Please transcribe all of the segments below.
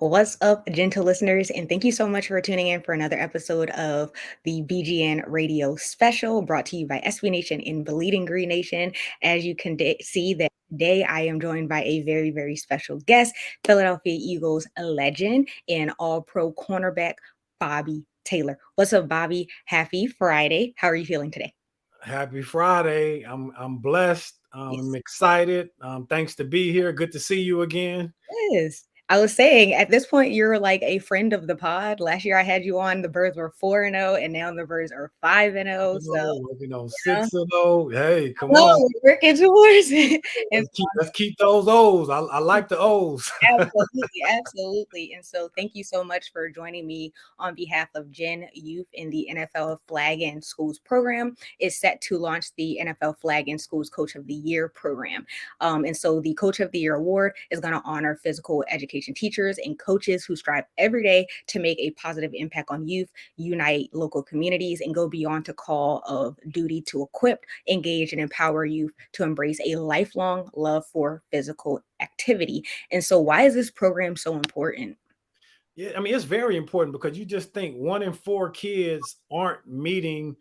What's up, gentle listeners? And thank you so much for tuning in for another episode of the BGN Radio Special brought to you by SB Nation and Bleeding Green Nation. As you can see that today, I am joined by a very, very special guest, Philadelphia Eagles legend and all-pro cornerback, Bobby Taylor. What's up, Bobby? Happy Friday. How are you feeling today? Happy Friday. I'm blessed. I'm Yes. excited. Thanks to be here. Good to see you again. Yes. I was saying at this point you're like a friend of the pod. Last year I had you on, the Birds were 4-0, and now the Birds are 5-0. So yeah, 6-0. Hey, I come know on. we're working towards it. And Let's keep those O's. I like the O's. absolutely, absolutely. And so thank you so much for joining me on behalf of Gen Youth in the NFL Flag and Schools program. Is set to launch the NFL Flag and Schools Coach of the Year program. And so the Coach of the Year award is going to honor physical education teachers and coaches who strive every day to make a positive impact on youth, unite local communities, and go beyond to call of duty to equip, engage, and empower youth to embrace a lifelong love for physical activity. And so, why is this program so important? Yeah, I mean, it's very important because you just think 1 in 4 kids aren't meeting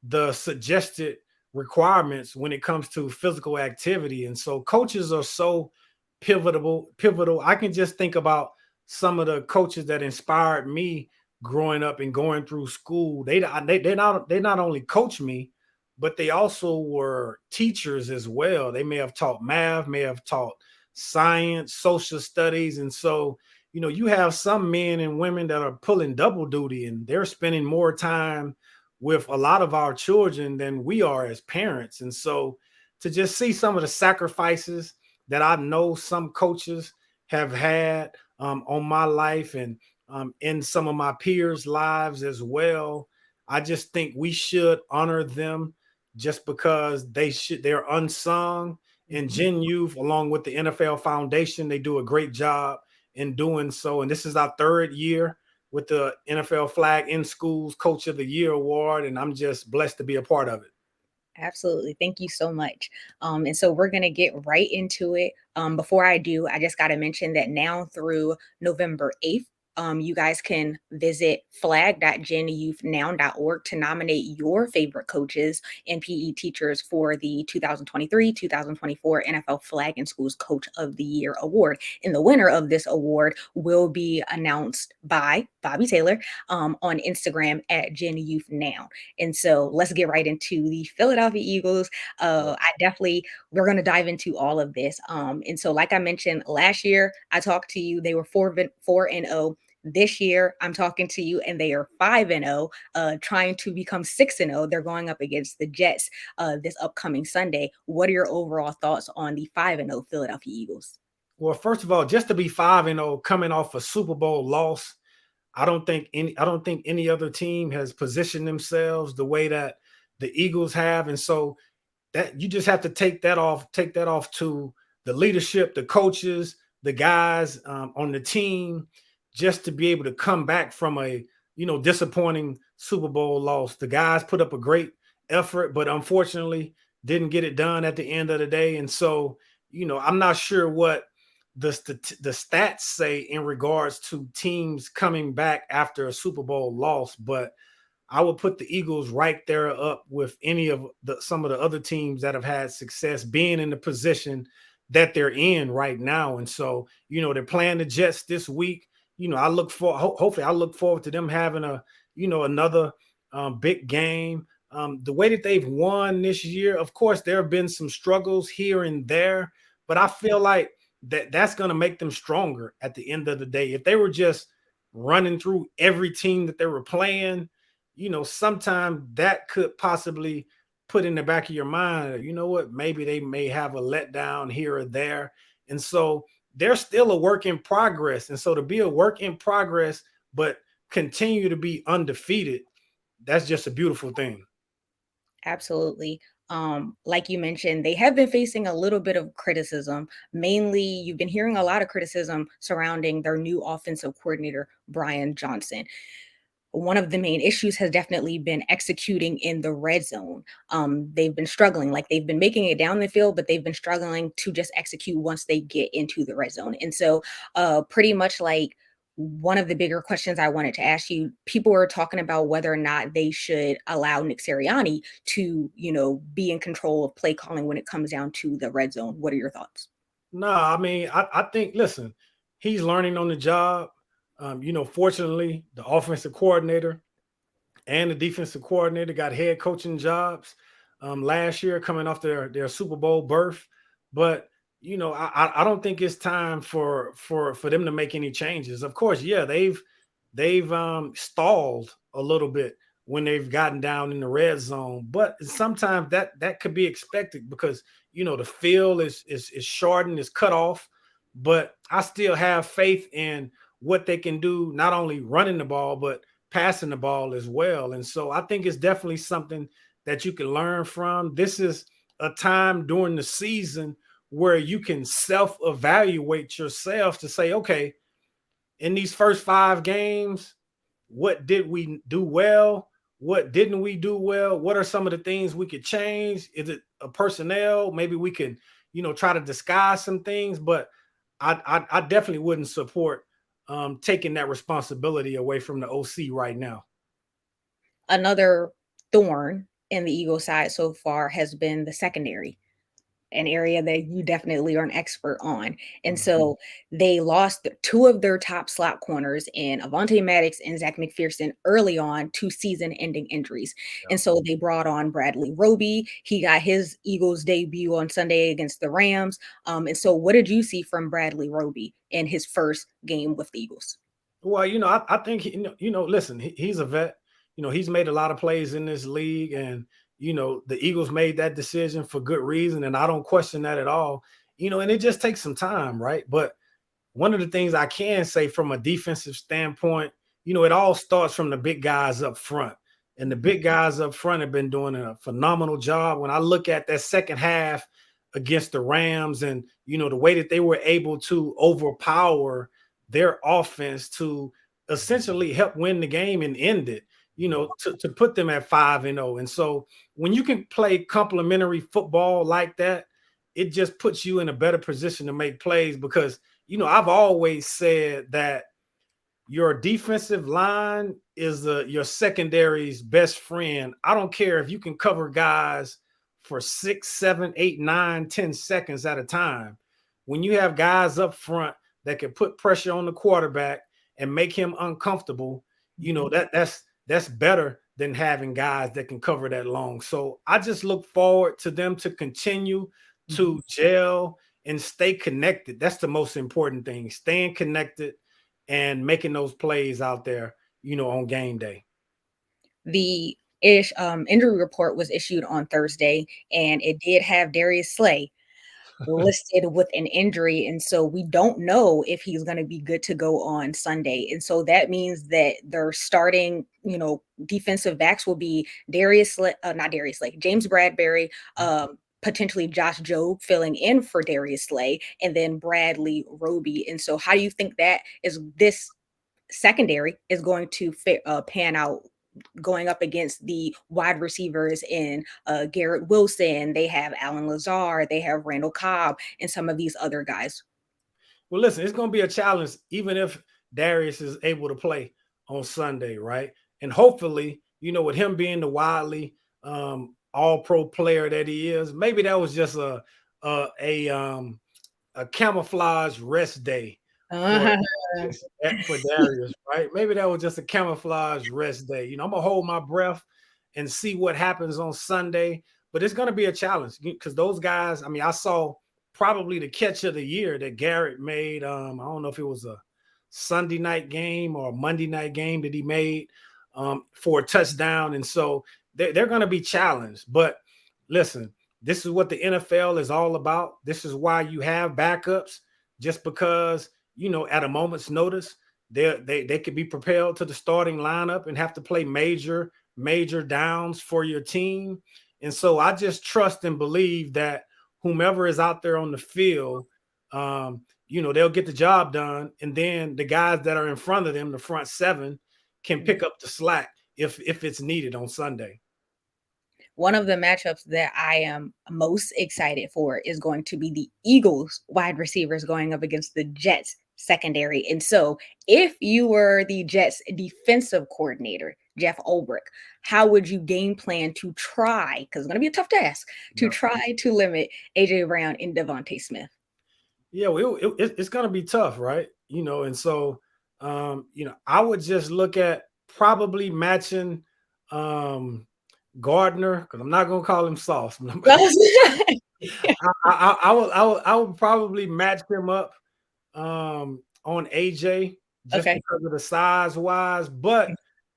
the suggested requirements when it comes to physical activity. And so coaches are so pivotal. I can just think about some of the coaches that inspired me growing up and going through school. They not only coached me, but they also were teachers as well. They may have taught math, may have taught science, social studies. And so you have some men and women that are pulling double duty and they're spending more time with a lot of our children than we are as parents. And so to just see some of the sacrifices that I know some coaches have had on my life and in some of my peers' lives as well, I just think we should honor them just because they're unsung. And Mhm. Gen Youth, along with the NFL Foundation, they do a great job in doing so. And this is our third year with the NFL Flag in Schools Coach of the Year award, and I'm just blessed to be a part of it. Absolutely. Thank you so much. And so we're going to get right into it. Before I do, I just got to mention that now through November 8th, you guys can visit flag.genyouthnow.org to nominate your favorite coaches and PE teachers for the 2023-2024 NFL Flag and Schools Coach of the Year award. And the winner of this award will be announced by Bobby Taylor on Instagram at Gen Youth Now. And so let's get right into the Philadelphia Eagles. We're going to dive into all of this. And so, like I mentioned last year, I talked to you, they were 4-0. This year, I'm talking to you, and they are 5-0, trying to become 6-0. They're going up against the Jets this upcoming Sunday. What are your overall thoughts on the 5-0 Philadelphia Eagles? Well, first of all, just to be 5-0 coming off a Super Bowl loss, I don't think any other team has positioned themselves the way that the Eagles have. And so that you just have to take that off to the leadership, the coaches, the guys on the team, just to be able to come back from a disappointing Super Bowl loss. The guys put up a great effort, but unfortunately didn't get it done at the end of the day. And so I'm not sure what the stats say in regards to teams coming back after a Super Bowl loss, but I would put the Eagles right there up with any of some of the other teams that have had success being in the position that they're in right now. And so, they're playing the Jets this week. Hopefully I look forward to them having another big game. The way that they've won this year, of course, there have been some struggles here and there, but I feel like that's going to make them stronger at the end of the day. If they were just running through every team that they were playing, sometimes that could possibly put in the back of your mind, what, maybe they may have a letdown here or there. And so they're still a work in progress. And so to be a work in progress, but continue to be undefeated, that's just a beautiful thing. Absolutely. Like you mentioned, they have been facing a little bit of criticism. Mainly, you've been hearing a lot of criticism surrounding their new offensive coordinator, Brian Johnson. One of the main issues has definitely been executing in the red zone. They've been struggling, like they've been making it down the field, but they've been struggling to just execute once they get into the red zone. And so, pretty much like one of the bigger questions I wanted to ask you, people are talking about whether or not they should allow Nick Sirianni to, be in control of play calling when it comes down to the red zone. What are your thoughts? No, I mean, I think, listen, he's learning on the job. Fortunately, the offensive coordinator and the defensive coordinator got head coaching jobs last year coming off their Super Bowl berth. But I don't think it's time for them to make any changes. Of course, yeah, they've stalled a little bit when they've gotten down in the red zone, but sometimes that could be expected because the field is shortened, is cut off. But I still have faith in what they can do, not only running the ball, but passing the ball as well. And so I think it's definitely something that you can learn from. This is a time during the season where you can self-evaluate yourself to say, okay, in these first 5 games, what did we do well? What didn't we do well? What are some of the things we could change? Is it a personnel? Maybe we can, try to disguise some things, but I definitely wouldn't support taking that responsibility away from the OC right now. Another thorn in the Eagles side so far has been the secondary, an area that you definitely are an expert on. And Mhm. so they lost two of their top slot corners in Avonte Maddox and Zach McPherson early on to season-ending injuries. Yeah. And so they brought on Bradley Roby. He got his Eagles debut on Sunday against the Rams. And so what did you see from Bradley Roby in his first game with the Eagles? Well, I think listen, he's a vet. He's made a lot of plays in this league, and the Eagles made that decision for good reason, and I don't question that at all. And it just takes some time, right? But one of the things I can say from a defensive standpoint, it all starts from the big guys up front. And the big guys up front have been doing a phenomenal job. When I look at that second half against the Rams and, the way that they were able to overpower their offense to essentially help win the game and end it, to put them at 5-0. And so when you can play complementary football like that, it just puts you in a better position to make plays because I've always said that your defensive line is your secondary's best friend. I don't care if you can cover guys for 6, 7, 8, 9, 10 seconds at a time. When you have guys up front that can put pressure on the quarterback and make him uncomfortable, that's better than having guys that can cover that long. So I just look forward to them to continue to gel and stay connected. That's the most important thing, staying connected and making those plays out there, on game day. The injury report was issued on Thursday, and it did have Darius Slay listed with an injury, and so we don't know if he's going to be good to go on Sunday. And so that means that their starting, defensive backs will be not Darius Slay, James Bradbury, potentially Josh Jobe filling in for Darius Slay, and then Bradley Roby. And so, how do you think that is this secondary is going to pan out going up against the wide receivers in Garrett Wilson? They have Alan Lazard, they have Randall Cobb, and some of these other guys. Well, listen, it's going to be a challenge, even if Darius is able to play on Sunday, right? And hopefully, with him being the widely all-pro player that he is, maybe that was just a camouflage rest day for Uh-huh. for Darius, right? Maybe that was just a camouflage rest day. I'm gonna hold my breath and see what happens on Sunday, but it's gonna be a challenge because those guys. I mean, I saw probably the catch of the year that Garrett made. I don't know if it was a Sunday night game or a Monday night game that he made for a touchdown, and so they're going to be challenged. But listen, this is what the NFL is all about. This is why you have backups, just because at a moment's notice they could be propelled to the starting lineup and have to play major downs for your team. And so I just trust and believe that whomever is out there on the field, they'll get the job done, and then the guys that are in front of them, the front seven, can pick up the slack if it's needed on Sunday. One of the matchups that I am most excited for is going to be the Eagles wide receivers going up against the Jets secondary. And so, if you were the Jets defensive coordinator, Jeff Ulbrich, how would you game plan to try, because it's going to be a tough task, to Yep. try to limit AJ Brown and Devontae Smith? Yeah, well, it's going to be tough, right? And so, I would just look at probably matching Gardner, because I'm not going to call him Sauce. I would probably match him up on AJ just Okay. because of the size wise. But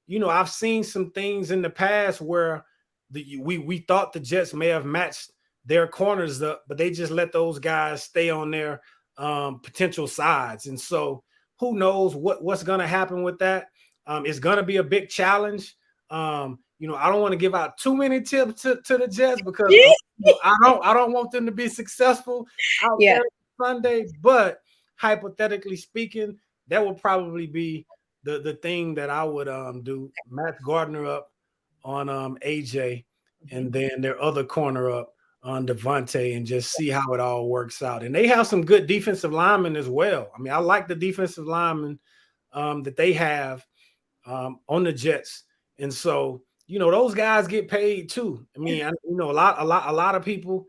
I've seen some things in the past where we thought the Jets may have matched their corners up, but they just let those guys stay on their potential sides. And so who knows what's going to happen with that? It's going to be a big challenge. I don't want to give out too many tips to the Jets because I don't want them to be successful out Yeah, there Sunday, but hypothetically speaking, that would probably be the thing that I would do. Match Gardner up on AJ, mhm, and then their other corner up on Devontae, and just see how it all works out. And they have some good defensive linemen as well. I mean, I like the defensive linemen that they have on the Jets, and so those guys get paid too. I mean, a lot of people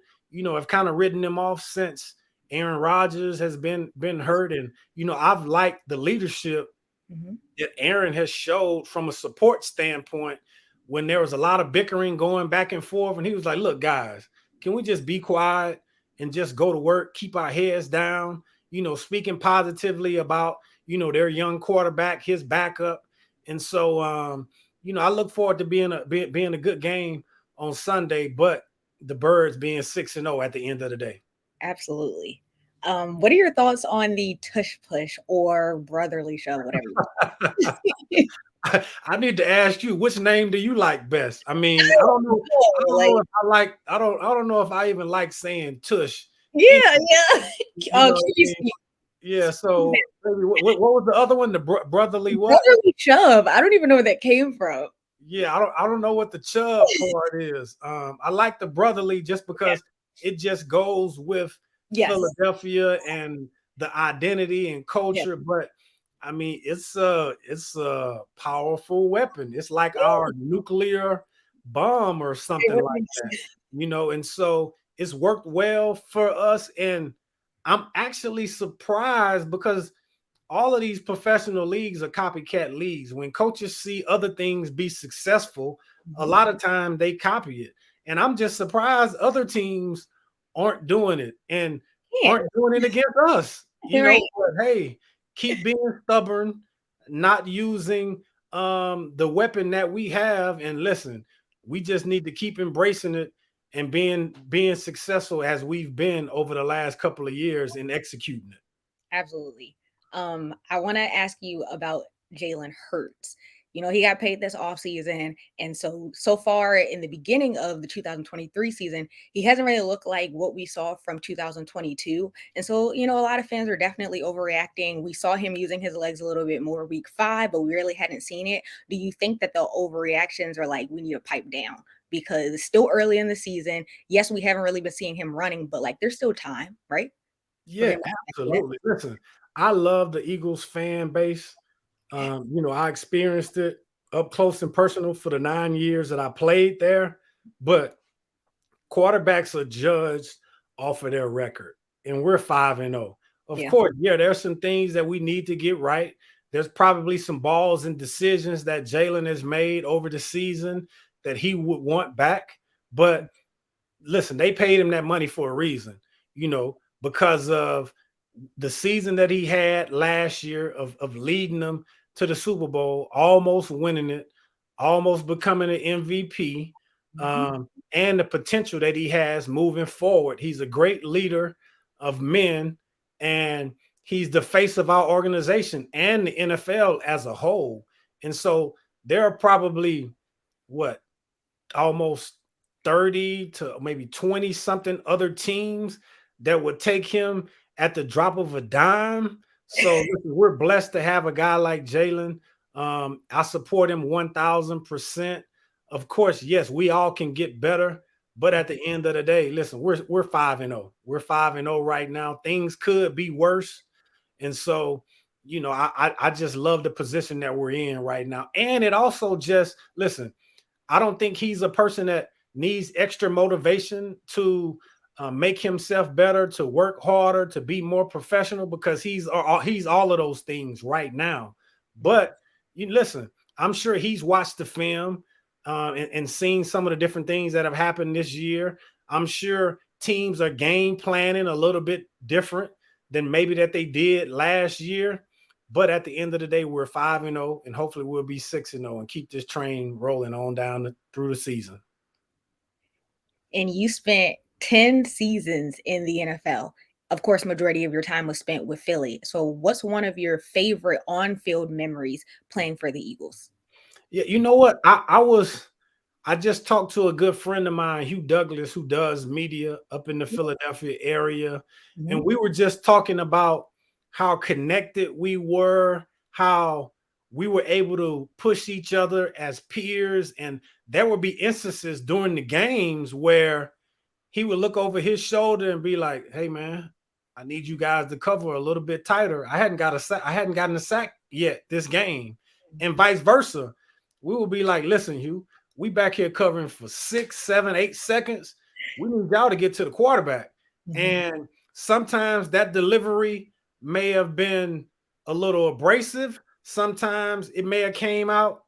have kind of written them off since Aaron Rodgers has been hurt, and I've liked the leadership mhm. that Aaron has showed from a support standpoint when there was a lot of bickering going back and forth. And he was like, look, guys, can we just be quiet and just go to work, keep our heads down, speaking positively about, their young quarterback, his backup. And so, I look forward to being a good game on Sunday, but the Birds being 6-0 at the end of the day. Absolutely. What are your thoughts on the tush push or brotherly shove, whatever you want? I need to ask you, which name do you like best? I mean, I don't know. I No, don't like, know if I like. I don't know if I even like saying tush. Either, yeah, yeah. you know what I mean? QVC. Yeah. So maybe what was the other one? The brotherly what? Brotherly shove. I don't even know where that came from. Yeah, I don't know what the chub part is. I like the brotherly just Yeah. because it just goes with Yes. Philadelphia and the identity and Yes. culture. But I mean, it's a powerful weapon. It's like our nuclear bomb or It something like really that, is. and so it's worked well for us. And I'm actually surprised because all of these professional leagues are copycat leagues. When coaches see other things be successful, a Mhm. lot of time they copy it. And I'm just surprised other teams aren't doing it and Yeah. aren't doing it against us. Right. But hey, keep being stubborn, not using the weapon that we have. And listen, we just need to keep embracing it and being successful as we've been over the last couple of years in executing it. Absolutely. I want to ask you about Jalen Hurts. He got paid this offseason. And so far in the beginning of the 2023 season, he hasn't really looked like what we saw from 2022. And so, a lot of fans are definitely overreacting. We saw him using his legs a little bit more week 5, but we really hadn't seen it. Do you think that the overreactions are like, we need to pipe down? Because it's still early in the season. Yes, we haven't really been seeing him running, but like there's still time, right? For Yeah, him to get it. absolutely. Listen, I love the Eagles fan base. I experienced it up close and personal for the 9 years that I played there. But quarterbacks are judged off of their record, and we're 5-0. Of Yeah. course, yeah, there's some things that we need to get right. There's probably some balls and decisions that Jalen has made over the season that he would want back. But listen, they paid him that money for a reason, because of the season that he had last year of leading them to the Super Bowl, almost winning it, almost becoming an MVP, Mhm. and the potential that he has moving forward. He's a great leader of men, and he's the face of our organization and the NFL as a whole. And so there are probably what almost 30 to maybe 20 something other teams that would take him at the drop of a dime. So listen, we're blessed to have a guy like Jalen. I support him 1000%. Of course, yes, we all can get better, but at the end of the day, listen, we're 5-0. We're 5-0 right now. Things could be worse. And so, I just love the position that we're in right now. And it also just, listen, I don't think he's a person that needs extra motivation to make himself better, to work harder, to be more professional, because he's all of those things right now. But you listen, I'm sure he's watched the film and seen some of the different things that have happened this year. I'm sure teams are game planning a little bit different than maybe that they did last year. But at the end of the day, we're 5-0, and hopefully we'll be 6-0 and keep this train rolling on down through the season. And you spent 10 seasons in the NFL. Of course, majority of your time was spent with Philly. So what's one of your favorite on-field memories playing for the Eagles? Yeah, you know what? I just talked to a good friend of mine, Hugh Douglas, who does media up in the Philadelphia area. And we were just talking about how connected we were, how we were able to push each other as peers. And there would be instances during the games where he would look over his shoulder and be like, "Hey, man, I need you guys to cover a little bit tighter. I hadn't gotten a sack yet this game," and vice versa. We will be like, "Listen, Hugh, we back here covering for 6, 7, 8 seconds. We need y'all to get to the quarterback." And sometimes that delivery may have been a little abrasive. Sometimes it may have came out,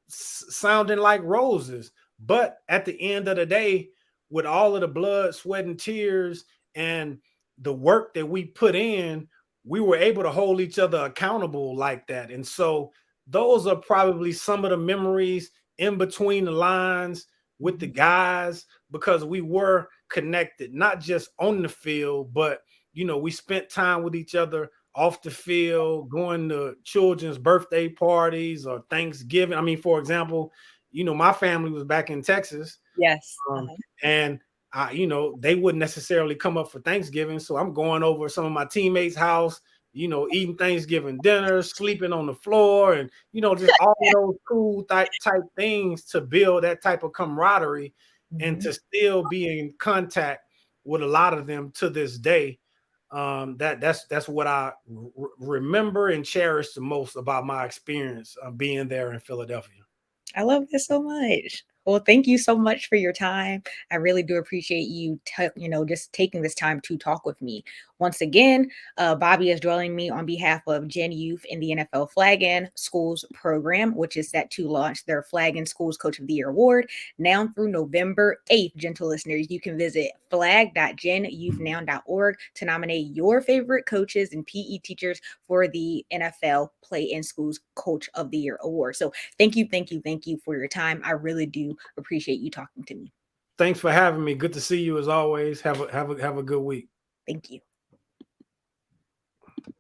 sounding like roses. But at the end of the day, with all of the blood, sweat, and tears and the work that we put in, we were able to hold each other accountable like that. And so those are probably some of the memories in between the lines with the guys, because we were connected, not just on the field, but we spent time with each other off the field, going to children's birthday parties or Thanksgiving. I mean, for example, my family was back in Texas. Yes. And they wouldn't necessarily come up for Thanksgiving. So I'm going over some of my teammates' house, eating Thanksgiving dinner, sleeping on the floor, and, just all of those cool type things to build that type of camaraderie and to still be in contact with a lot of them to this day. That's what I remember and cherish the most about my experience being there in Philadelphia. I love this so much. Well, thank you so much for your time. I really do appreciate you, just taking this time to talk with me. Once again, Bobby is joining me on behalf of Gen Youth in the NFL Flag and Schools program, which is set to launch their Flag and Schools Coach of the Year award now through November 8th. Gentle listeners, you can visit flag.genyouthnow.org to nominate your favorite coaches and PE teachers for the NFL Play in Schools Coach of the Year award. So thank you for your time. I really do appreciate you talking to me. Thanks for having me. Good to see you as always. Have a good week. Thank you.